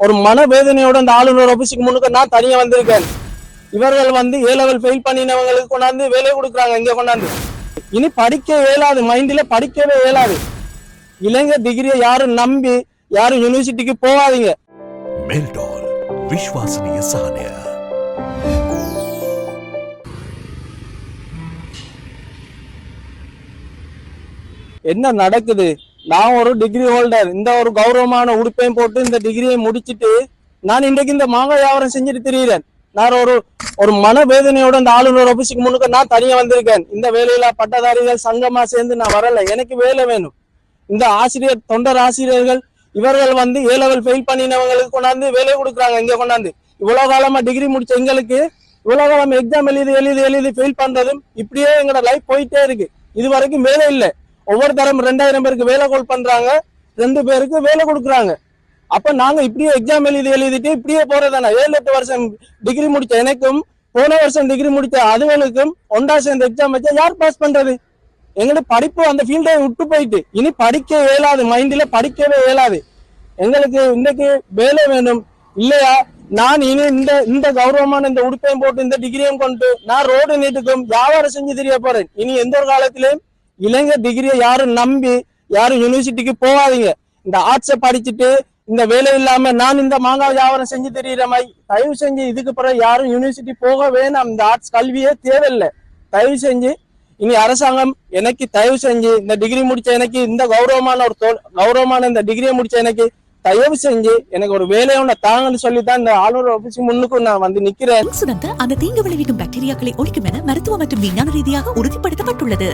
ஒரு மனவேதனையோட அந்த ஆளுநர் ஆபீஸுக்கு முன்னுக்கு நான் தனியா வந்திருக்கேன். இவர்கள் வந்து A level ஃபெயில் பண்ணினவங்களுக்கு கொண்டாந்து வேலை கொடுக்குறாங்க. இங்க கொண்டாந்து இனி படிக்க இயலாது, மைண்ட்ல படிக்கவே இயலாது. இளைஞர் டிகிரியை யாரும் நம்பி யாரும் யூனிவர்சிட்டிக்கு போகாதீங்க. मेल्टॉल विश्वसनीय सहाय. என்ன நடக்குது? நான் ஒரு டிகிரி ஹோல்டர், இந்த ஒரு கௌரவமான உடுப்பையும் போட்டு இந்த டிகிரியை முடிச்சிட்டு நான் இன்றைக்கு இந்த மாங்காய் வியாபாரம் செஞ்சுட்டு திரியிறேன். நான் ஒரு மனவேதனையோட அந்த ஆளுநர் ஆபீஸுக்கு முன்னுக்கு நான் தனியா வந்திருக்கேன். இந்த வேலையில பட்டதாரிகள் சங்கமா சேர்ந்து நான் வரல, எனக்கு வேலை வேணும். இந்த ஆசிரியர் தொண்டர் ஆசிரியர்கள் இவர்கள் வந்து A level ஃபெயில் பண்ணினவங்களுக்கு கொண்டாந்து வேலை கொடுக்குறாங்க. இங்க கொண்டாந்து இவ்வளவு காலமா டிகிரி முடிச்ச எங்களுக்கு இவ்வளவு காலமா எக்ஸாம் எழுதி ஃபெயில் பண்றதும் இப்படியே எங்களோட லைஃப் போயிட்டே இருக்கு. இது வரைக்கும் வேலை இல்லை. ஒவ்வொரு தரம் 2000 பேருக்கு வேலை கோல் பண்றாங்க, 2 பேருக்கு வேலை கொடுக்குறாங்க. அப்ப நாங்க இப்படியே எக்ஸாம் எழுதிட்டு இப்படியே போறதானே? 7-8 வருஷம் டிகிரி முடிச்ச எனக்கும் போன வருஷம் டிகிரி முடிச்ச அதுகளுக்கும் ஒன்றா சேர்ந்து எக்ஸாம் வச்சா யார் பாஸ் பண்றது? எங்களோட படிப்பு அந்த ஃபீல்டை விட்டு போயிட்டு இனி படிக்க இயலாது, மைண்ட்ல படிக்கவே இயலாது. எங்களுக்கு இன்னைக்கு வேலை வேணும் இல்லையா? நான் இனி இந்த கௌரவமான இந்த உடுப்பையும் போட்டு இந்த டிகிரியும் கொண்டு நான் ரோடு நீட்டுக்கும் வியாபாரம் செஞ்சு தெரிய போறேன். இனி எந்த ஒரு காலத்திலையும் இளைஞர் டிகிரியை யாரும் நம்பி யாரும் யூனிவர்சிட்டிக்கு போகாதீங்க. இந்த ஆர்ட்ஸை படிச்சுட்டு இந்த வேலை இல்லாம நான் இந்த மாங்காய் வியாபாரம் செஞ்சு தெரியற மாதிரி தயவு செஞ்சு இதுக்கு பிறகு யாரும் யூனிவர்சிட்டி போக வேணாம். இந்த ஆர்ட்ஸ் கல்வியே தேவையில்லை. தயவு செஞ்சு இனி அரசாங்கம் எனக்கு தயவு செஞ்சு இந்த டிகிரி முடிச்ச எனக்கு இந்த கௌரவமான இந்த டிகிரியை முடிச்ச எனக்கு தயவு செஞ்சு எனக்கு ஒரு வேலையை ஒண்ணு தாங்கன்னு சொல்லித்தான் இந்த ஆளுநர் ஆபீஸ் முன்னுக்கு நான் வந்து நிக்கிறேன். அந்த தீங்கு விளைவிக்கும் பாக்டீரியாக்களை ஒழிக்கும் என மருத்துவ மற்றும் விஞ்ஞான ரீதியாக உறுதிப்படுத்தப்பட்டுள்ளது.